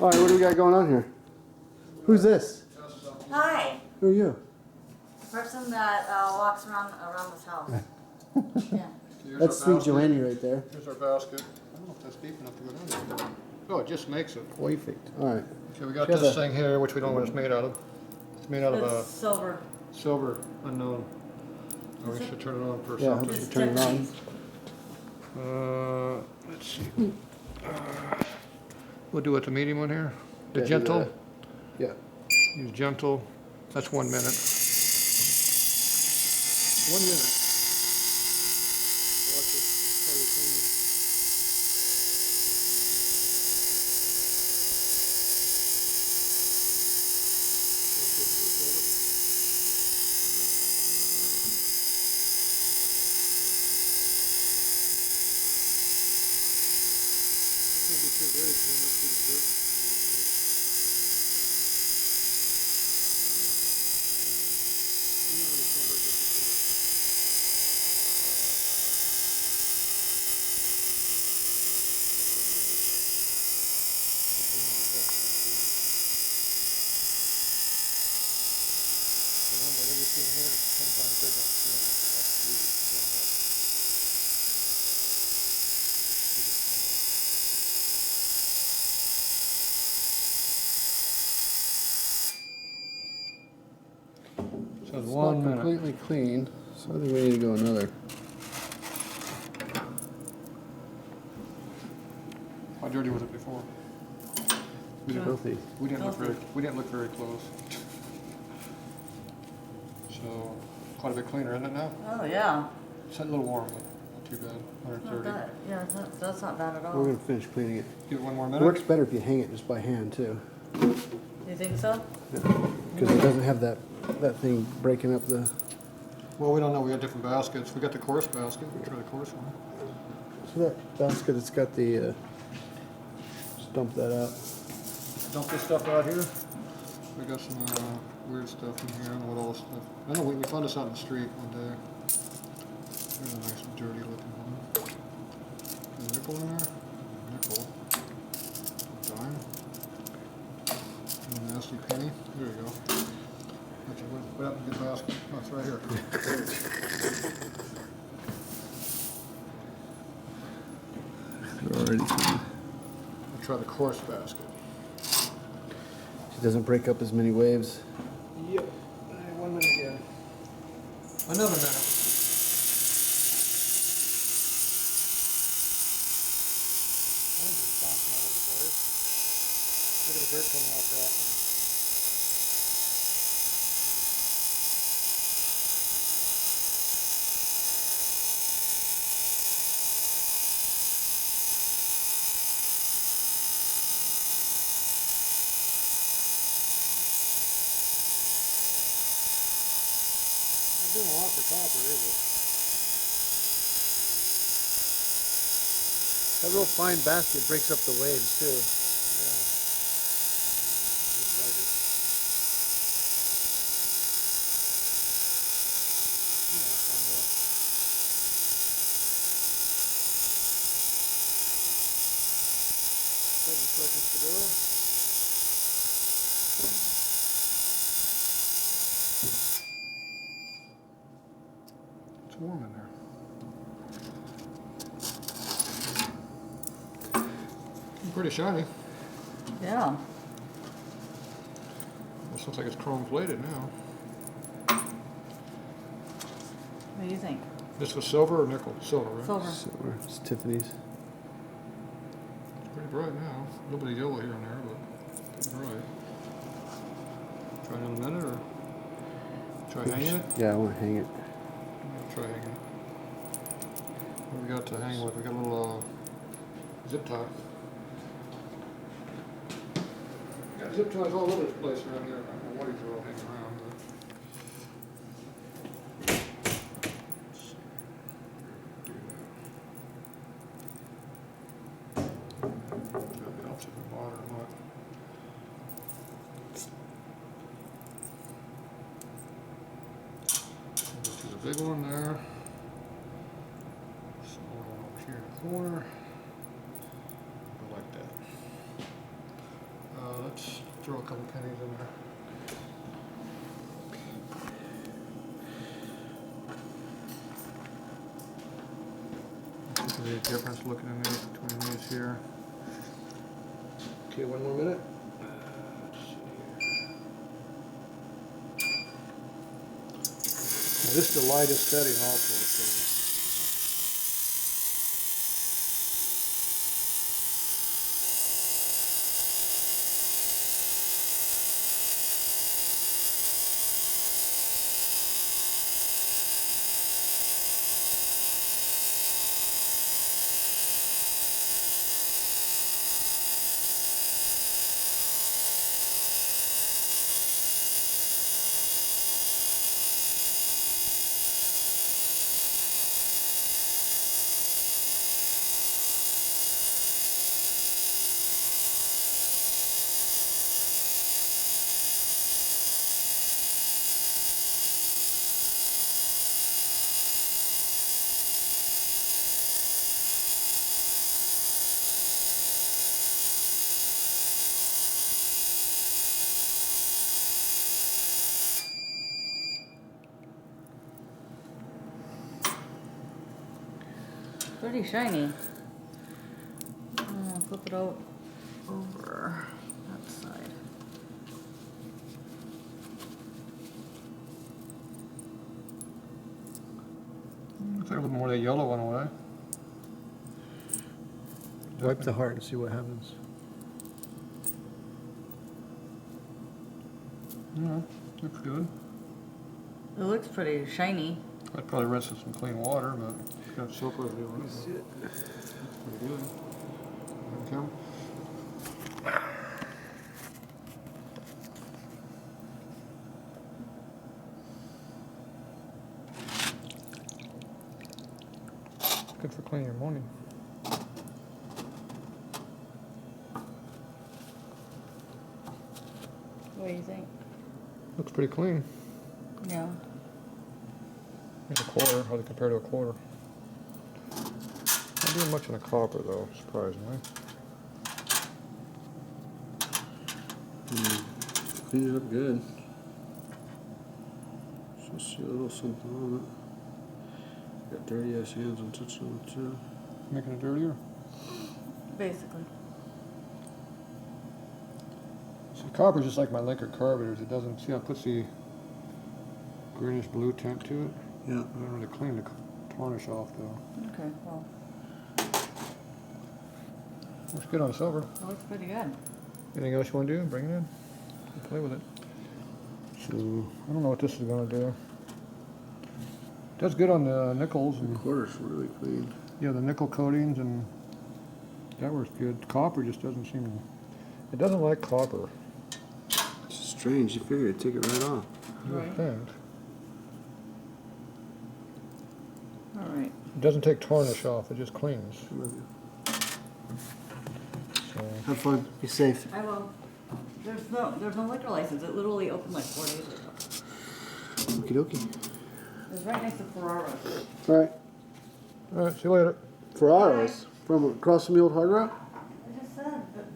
All right, what do we got going on here? Who's this? Hi. Who are you? The person that walks around this house. Yeah. That's Sweet Joannie right there. Here's our basket. I don't know if that's deep enough to go down there. Oh, it just makes it. Perfect. All right. Okay, we got this thing here, which we don't know what it's made out of. It's made out of It's silver. silver, unknown. So we should turn it on for Yeah, something. we should turn it on. Let's see. We'll do it the medium one here. The Yeah, gentle. Yeah. Use gentle. That's 1 minute. 1 minute. Watch it. Probably clean. It's going to be too dirty because I'm not too dirt. So it's It's 1 not minute. completely clean, so I think we need to go another. How dirty was it before? Filthy. We didn't look very close. So quite a bit cleaner, isn't it now? Oh yeah. It's a little warm, but not too bad. Not 130. bad. Yeah, that's not bad at all. We're gonna finish cleaning it. Give it 1 more It minute. works better if you hang it just by hand too, You think so? because it doesn't have that thing breaking up the. Well, we don't know. We got different baskets. We got the coarse basket. We'll try the coarse one. So that basket, it's got the. Just dump that out. Dump this stuff out here. We got some weird stuff in here. I don't know what all this stuff. I know we found this out in the street one day. There's a nice dirty looking one. There's a nickel in there. Nickel. Dime. And a nasty penny. There you go. Actually, what happened to the basket? Oh, it's right here. Already clean. We'll try the coarse basket. It doesn't break up as many waves. Yep. 1 minute again. Another minute. Why is this bouncing all over the place? Look at the dirt coming off that one. Not doing a lot for copper, is it? That real fine basket breaks up the waves too. Yeah. Looks like it. Yeah, I'll find out. 7 seconds to go. It's warm in there. Pretty shiny. Yeah. This looks like it's chrome plated now. What do you think? This was silver or nickel? Silver, right? Silver. Silver. It's Tiffany's. It's pretty bright now. A little bit of yellow here and there, but pretty bright. Try another minute or try hanging it? Yeah, I want to hang it. Try hanging it. What we got to hang with? We got a little zip tie. We got zip ties all over the place around here. I don't know what these are all hanging around, but. Helps if the water or what. The big one there. Small one over here in the corner. Go like that. Throw a couple pennies in there. There's a difference looking in these between these here. Okay, one more minute. Let's see here. Now, this is the lightest setting also, so. Pretty shiny. Flip it out over that side. Looks like a little more of that yellow one away. Wipe the heart and see what happens. Yeah, looks good. It looks pretty shiny. I'd probably rinse it in some clean water, but it's got soap residue on it. So pretty good. Okay. Good for cleaning your morning. What do you think? Looks pretty clean. Yeah. It's a quarter, how they compare to a quarter. Not doing much on the copper though, surprisingly. Cleans it up good. Just see a little something on it. Got dirty ass hands on touching on it too. Making it dirtier. Basically. See, copper's just like my Linker carburetors. It doesn't, see how it puts the greenish blue tint to it? Yeah. It doesn't really clean the tarnish off though. Okay, well, Looks good on silver. it looks pretty good. Anything else you want to do? Bring it in. Play with it. So, I don't know what this is going to do. Does good on the nickels. The And, quarter's really clean. yeah, the nickel coatings, and that works good. Copper just doesn't seem to... It doesn't like copper. It's strange. You figure it'd take it right off. You would Right. think. All right. It doesn't take tarnish off. It just cleans. I love you. So, Have fun. Be safe. I will. There's no liquor license. It literally opened like 4 days ago. Okie dokie. It's right next to Ferraro's. All right. all right, see you later. Ferraris from across from the old Hard Rock. I just said that.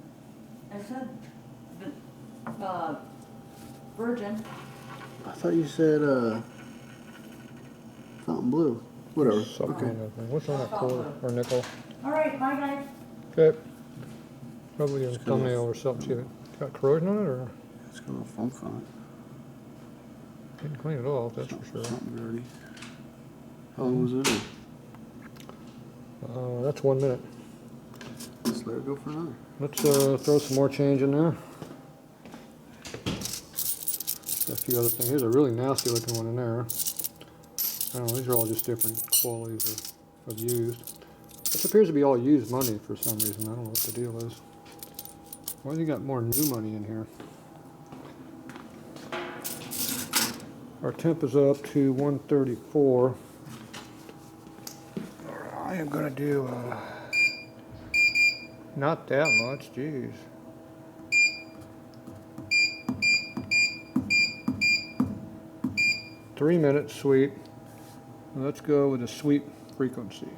I said that. Virgin. I thought you said Fountain Blue. Whatever. Something Okay. kind of thing. What's on that quarter or nickel? All right, bye guys. Okay. Probably a Just kind of- thumbnail or something. See if it got corrosion on it, or It's got a little funk on it. didn't clean it off, that's for sure. Something dirty. How long was it in? That's 1 minute. Let's let it go for another. Let's throw some more change in there. A few other things. Here's a really nasty looking one in there. I don't know, these are all just different qualities of used. This appears to be all used money for some reason. I don't know what the deal is. Why do you got more new money in here? Our temp is up to 134. I am gonna do not that much, geez. Three minutes sweep. Let's go with a sweep frequency.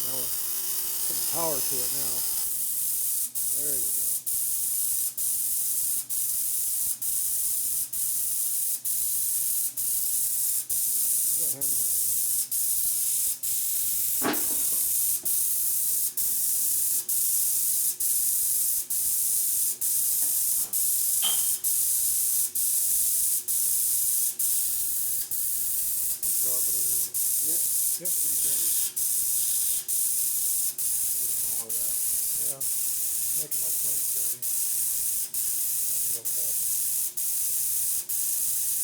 Now we're putting power to it now. There you go. That hammer like. Drop it in there. Yep. Yep. Pretty dirty. All of that. Yeah. Making my tank dirty. I think that would happen.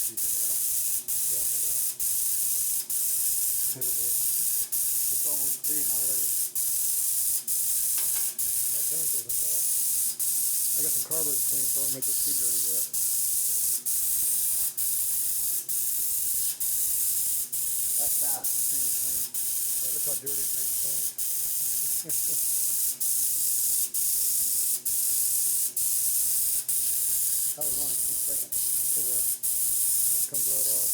You took it out? Yeah, I'll figure it out. It's almost clean already. My tank isn't though. I got some carburetors clean, so I don't make this too dirty yet. That's fast. This thing is clean. Yeah, look how dirty it made the tank. That was only 2 seconds. Yeah. That comes right off.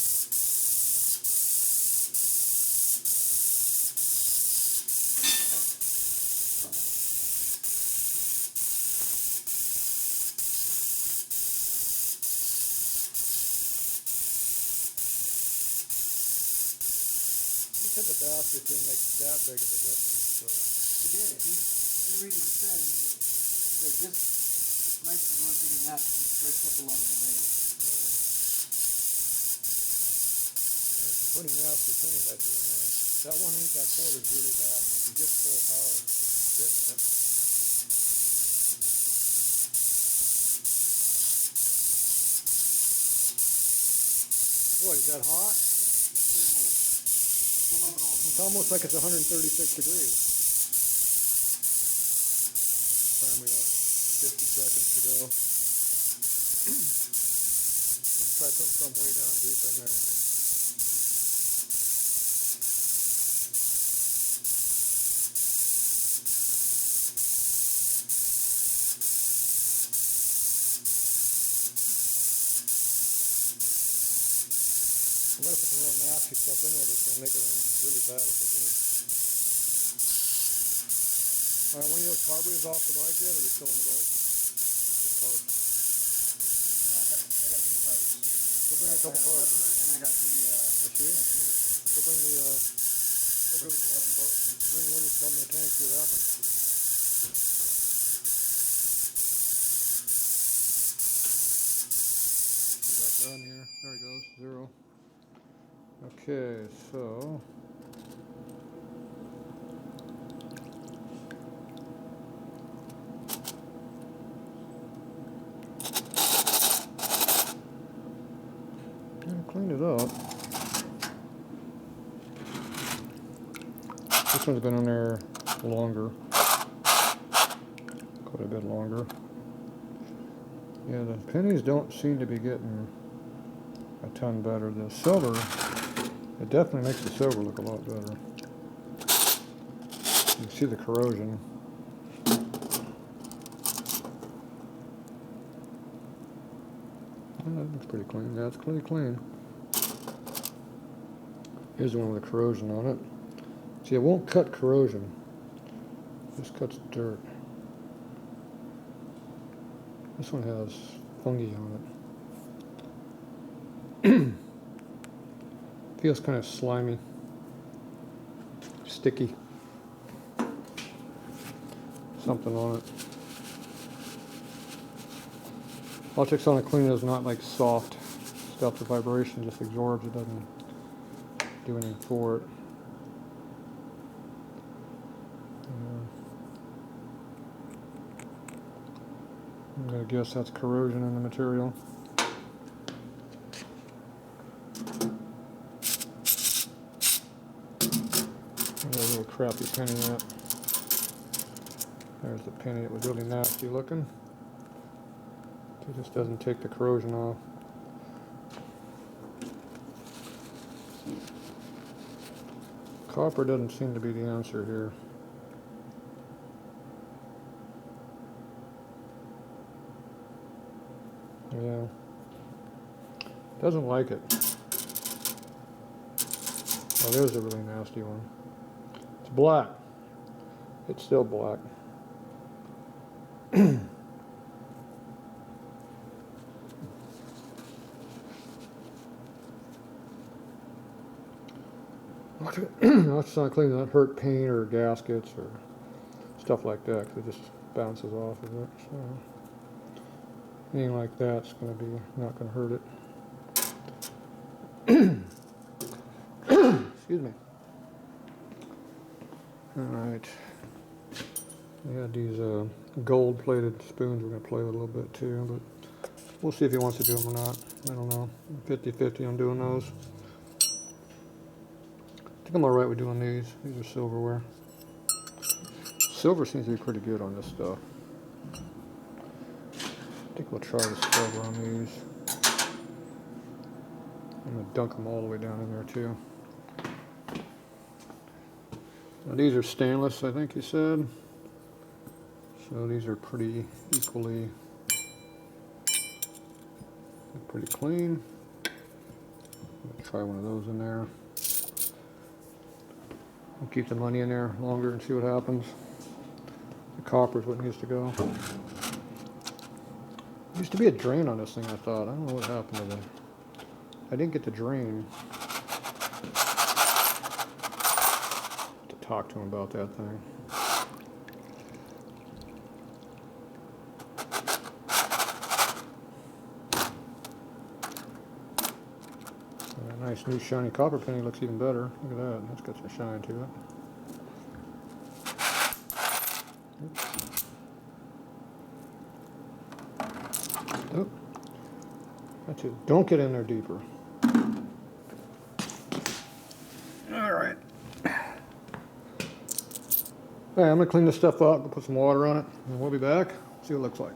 He said the basket didn't make that big of a difference. So. He did. Every reason he said, he's like, this, it's nice to run thing in that, because it breaks up a lot of the layers. There's some pretty nasty pennies I do in there. That 1/8 that quarter is really bad. If you get full power, hitting it. What, is that hot? Pretty warm. Come up and all. It's almost like it's 136 degrees. This time we got 50 seconds to go. Let's try putting some way down deep in there. I'm gonna put some real nasty stuff in there that's gonna make it really bad if I did. Alright, one of those carburetors off the bike yet, or are we still on the bike? This part. I got 2 parts. Go bring a couple parts. And I got the, That's you? Go bring the, we'll just dump in the tank, see what happens. Get that done here. There he goes, 0. Okay, so. Clean it up. This one's been on there longer. Quite a bit longer. Yeah, the pennies don't seem to be getting a ton better. The silver, it definitely makes the silver look a lot better. You can see the corrosion. Oh, that looks pretty clean. That's pretty clean. Here's the one with the corrosion on it. See, it won't cut corrosion. It just cuts dirt. This one has fungi on it. Feels kind of slimy, sticky. Something on it. Ultrasonic cleaner is not like soft stuff. The vibration just absorbs. It doesn't do anything for it. I'm gonna guess that's corrosion in the material. There's a little crappy penny that. There's the penny. It was really nasty looking. It just doesn't take the corrosion off. Copper doesn't seem to be the answer here. Yeah. Doesn't like it. Oh, there's a really nasty one. It's black. It's still black. Ultrasonic cleaning doesn't hurt paint or gaskets or stuff like that, because it just bounces off of it. So anything like that's going to be not going to hurt it. Excuse me. All right. We had these gold-plated spoons. We're going to play with a little bit too, but we'll see if he wants to do them or not. I don't know. 50-50 on doing those. I think I'm alright with doing these. These are silverware. Silver seems to be pretty good on this stuff. I think we'll try the silver on these. I'm going to dunk them all the way down in there too. Now these are stainless, I think you said. So these are pretty equally, pretty clean. I'm going to try one of those in there. We'll keep the money in there longer and see what happens. The copper's what needs to go. There used to be a drain on this thing, I thought. I don't know what happened to it. I didn't get the drain. To talk to him about that thing. A nice new shiny copper penny looks even better. Look at that. That's got some shine to it. Oh. That's it. Don't get in there deeper. All right. Hey, I'm gonna clean this stuff up and put some water on it, and we'll be back. See what it looks like.